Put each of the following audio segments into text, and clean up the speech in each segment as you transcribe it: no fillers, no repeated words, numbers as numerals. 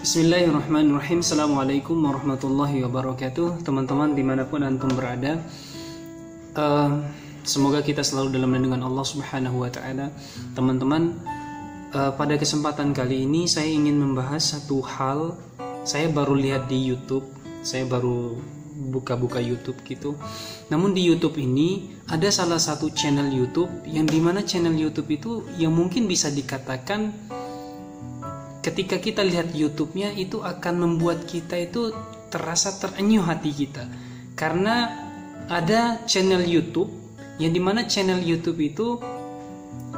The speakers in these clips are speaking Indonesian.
Bismillahirrahmanirrahim. Assalamualaikum warahmatullahi wabarakatuh. Teman-teman dimanapun antum berada, semoga kita selalu dalam lindungan Allah Subhanahu wa Ta'ala. Teman-teman, pada kesempatan kali ini saya ingin membahas satu hal. Saya baru lihat di YouTube, saya baru buka-buka YouTube gitu. Namun di YouTube ini ada salah satu channel YouTube yang dimana channel YouTube itu yang mungkin bisa dikatakan ketika kita lihat YouTube-nya itu akan membuat kita itu terasa terenyuh hati kita, karena ada channel YouTube yang dimana channel YouTube itu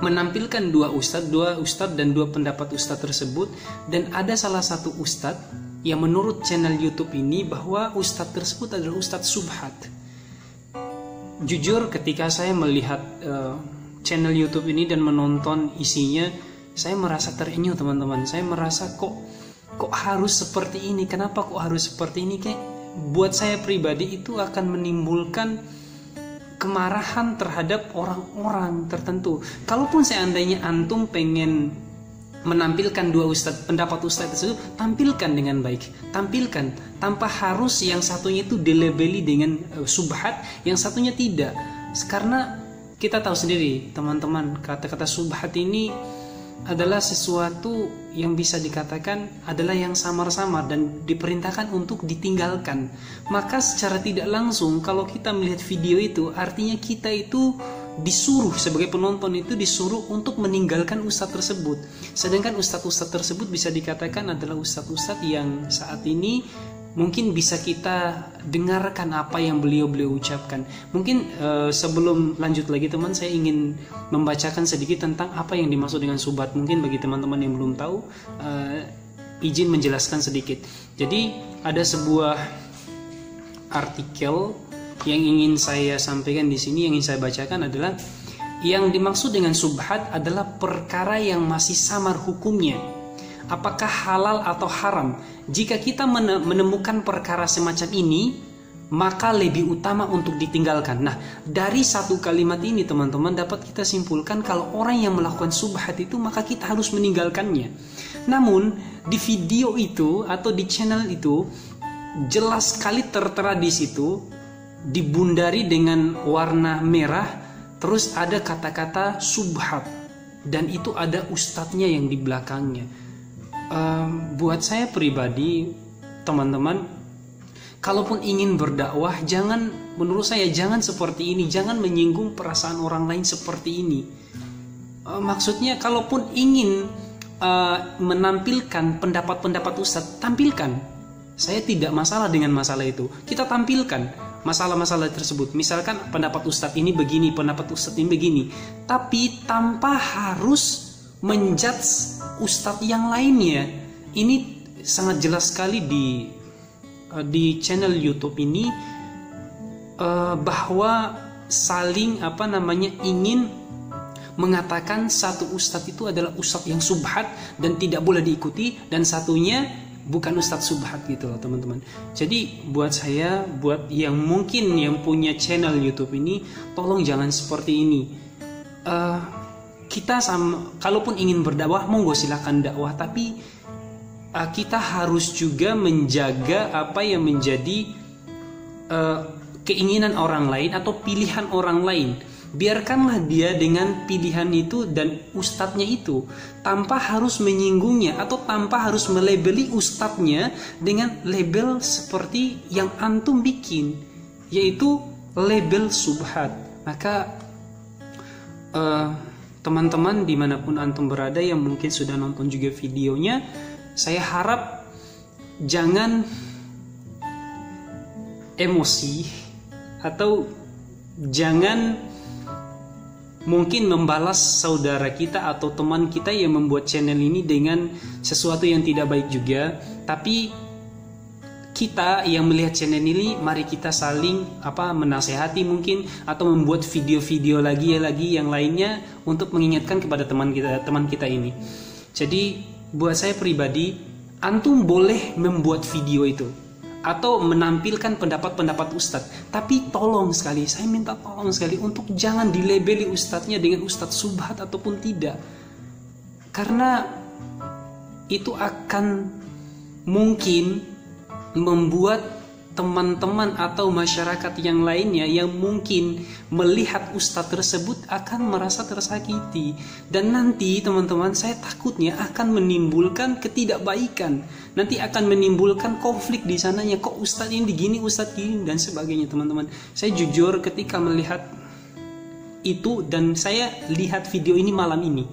menampilkan dua ustadz dan dua pendapat ustadz tersebut, dan ada salah satu ustadz yang menurut channel YouTube ini bahwa ustadz tersebut adalah ustadz subhat. Jujur ketika saya melihat channel YouTube ini dan menonton isinya, saya merasa terenyuh teman-teman. Saya merasa kok harus seperti ini, kenapa kok harus seperti ini. Kayak buat saya pribadi itu akan menimbulkan kemarahan terhadap orang-orang tertentu. Kalaupun seandainya antum pengen menampilkan dua pendapat ustadz tersebut, tampilkan dengan baik, tampilkan tanpa harus yang satunya itu dilabeli dengan subhat, yang satunya tidak. Karena kita tahu sendiri teman-teman, kata-kata subhat ini adalah sesuatu yang bisa dikatakan adalah yang samar-samar dan diperintahkan untuk ditinggalkan. Maka secara tidak langsung kalau kita melihat video itu, artinya kita itu disuruh, sebagai penonton itu disuruh untuk meninggalkan ustadz tersebut. Sedangkan ustadz-ustadz tersebut bisa dikatakan adalah ustadz-ustadz yang saat ini mungkin bisa kita dengarkan apa yang beliau ucapkan. Mungkin sebelum lanjut lagi teman, saya ingin membacakan sedikit tentang apa yang dimaksud dengan subhat. Mungkin bagi teman-teman yang belum tahu, izin menjelaskan sedikit. Jadi ada sebuah artikel yang ingin saya sampaikan di sini, yang ingin saya bacakan adalah yang dimaksud dengan subhat adalah perkara yang masih samar hukumnya, apakah halal atau haram. Jika kita menemukan perkara semacam ini, maka lebih utama untuk ditinggalkan. Nah, dari satu kalimat ini teman-teman dapat kita simpulkan kalau orang yang melakukan subhat itu, maka kita harus meninggalkannya. Namun di video itu atau di channel itu jelas sekali tertera di situ, dibundari dengan warna merah, terus ada kata-kata subhat, dan itu ada ustadznya yang di belakangnya. Buat saya pribadi teman-teman, kalaupun ingin berdakwah, menurut saya jangan seperti ini, jangan menyinggung perasaan orang lain seperti ini. Maksudnya kalaupun ingin menampilkan pendapat-pendapat ustadz, tampilkan. Saya tidak masalah dengan masalah itu, kita tampilkan masalah-masalah tersebut. Misalkan pendapat ustadz ini begini, pendapat ustadz ini begini, tapi tanpa harus menjudge ustadz yang lainnya. Ini sangat jelas sekali di channel YouTube ini, bahwa saling ingin mengatakan satu ustadz itu adalah ustadz yang subhat dan tidak boleh diikuti, dan satunya bukan ustadz subhat gitu loh teman-teman. Jadi buat saya, buat yang mungkin yang punya channel YouTube ini, tolong jangan seperti ini. Kita kalaupun ingin berdakwah, monggo silahkan dakwah, tapi kita harus juga menjaga apa yang menjadi keinginan orang lain atau pilihan orang lain. Biarkanlah dia dengan pilihan itu dan ustadznya itu, tanpa harus menyinggungnya atau tanpa harus melabeli ustadznya dengan label seperti yang antum bikin, yaitu label subhat. Maka teman-teman dimanapun antum berada yang mungkin sudah nonton juga videonya, saya harap jangan emosi atau jangan mungkin membalas saudara kita atau teman kita yang membuat channel ini dengan sesuatu yang tidak baik juga. Tapi kita yang melihat channel ini, mari kita saling menasehati mungkin, atau membuat video-video lagi yang lainnya untuk mengingatkan kepada teman kita ini. Jadi buat saya pribadi, antum boleh membuat video itu atau menampilkan pendapat-pendapat ustadz, tapi tolong sekali, saya minta tolong sekali untuk jangan dilabeli ustadznya dengan ustadz subhat ataupun tidak, karena itu akan mungkin membuat teman-teman atau masyarakat yang lainnya yang mungkin melihat ustadz tersebut akan merasa tersakiti. Dan nanti teman-teman, saya takutnya akan menimbulkan ketidakbaikan, nanti akan menimbulkan konflik di sananya. Kok ustadz ini gini, ustadz gini, dan sebagainya. Teman-teman, saya jujur ketika melihat itu, dan saya lihat video ini malam ini,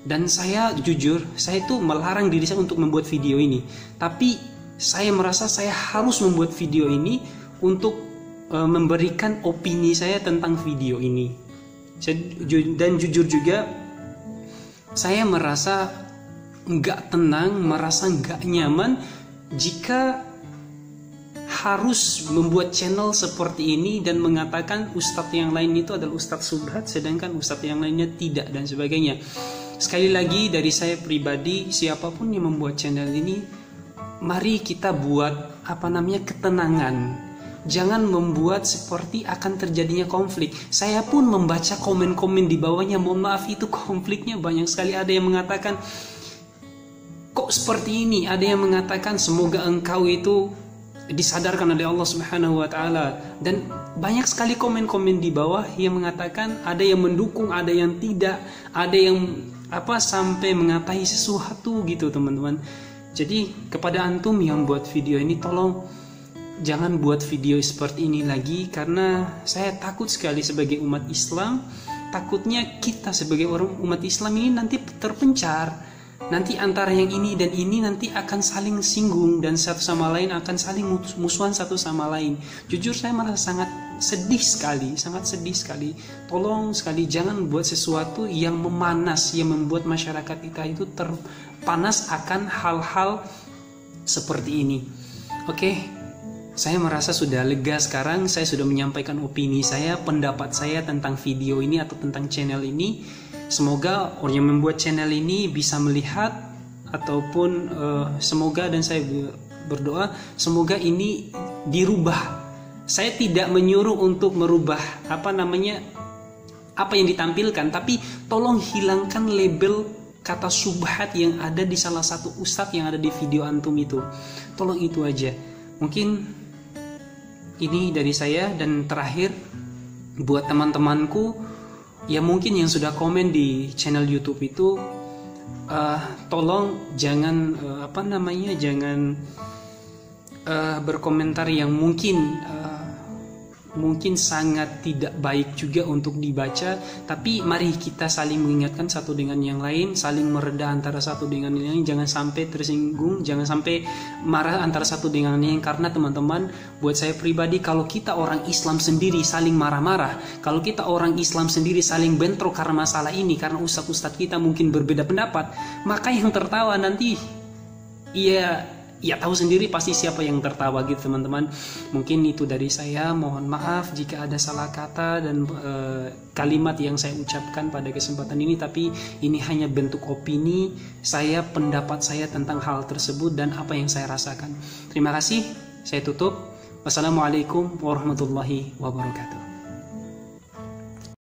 dan saya jujur, saya itu melarang diri saya untuk membuat video ini, tapi saya merasa saya harus membuat video ini untuk memberikan opini saya tentang video ini. Dan jujur juga, saya merasa nggak tenang, merasa nggak nyaman jika harus membuat channel seperti ini dan mengatakan ustadz yang lain itu adalah ustadz subhat, sedangkan ustadz yang lainnya tidak, dan sebagainya. Sekali lagi dari saya pribadi, siapapun yang membuat channel ini, mari kita buat ketenangan. Jangan membuat seperti akan terjadinya konflik. Saya pun membaca komen-komen di bawahnya, mohon maaf, itu konfliknya banyak sekali. Ada yang mengatakan kok seperti ini, ada yang mengatakan semoga engkau itu disadarkan oleh Allah Subhanahu wa taala, dan banyak sekali komen-komen di bawah yang mengatakan, ada yang mendukung, ada yang tidak, ada yang sampai mengatai sesuatu gitu, teman-teman. Jadi kepada antum yang buat video ini, tolong jangan buat video seperti ini lagi, karena saya takut sekali sebagai umat Islam. Takutnya kita sebagai orang umat Islam ini nanti terpencar. Nanti antara yang ini dan ini nanti akan saling singgung, dan satu sama lain akan saling musuhan satu sama lain. Jujur saya merasa sangat sedih sekali. Tolong sekali jangan buat sesuatu yang memanas, yang membuat masyarakat kita itu terpanas akan hal-hal seperti ini. Oke, saya merasa sudah lega sekarang. Saya sudah menyampaikan opini saya, pendapat saya tentang video ini atau tentang channel ini. Semoga orang yang membuat channel ini bisa melihat, ataupun semoga, dan saya berdoa semoga ini dirubah. Saya tidak menyuruh untuk merubah apa yang ditampilkan, tapi tolong hilangkan label kata subhat yang ada di salah satu ustadz yang ada di video antum itu. Tolong itu aja. Mungkin ini dari saya. Dan terakhir, buat teman-temanku ya mungkin yang sudah komen di channel YouTube itu, tolong jangan jangan berkomentar yang mungkin sangat tidak baik juga untuk dibaca. Tapi mari kita saling mengingatkan satu dengan yang lain, saling mereda antara satu dengan yang lain. Jangan sampai tersinggung, jangan sampai marah antara satu dengan yang lain. Karena teman-teman, buat saya pribadi, kalau kita orang Islam sendiri saling marah-marah, kalau kita orang Islam sendiri saling bentrok karena masalah ini, karena ustadz-ustadz kita mungkin berbeda pendapat, maka yang tertawa nanti ya tahu sendiri pasti siapa yang tertawa gitu, teman-teman. Mungkin itu dari saya. Mohon maaf jika ada salah kata dan kalimat yang saya ucapkan pada kesempatan ini, tapi ini hanya bentuk opini saya, pendapat saya tentang hal tersebut dan apa yang saya rasakan. Terima kasih. Saya tutup. Wassalamualaikum warahmatullahi wabarakatuh.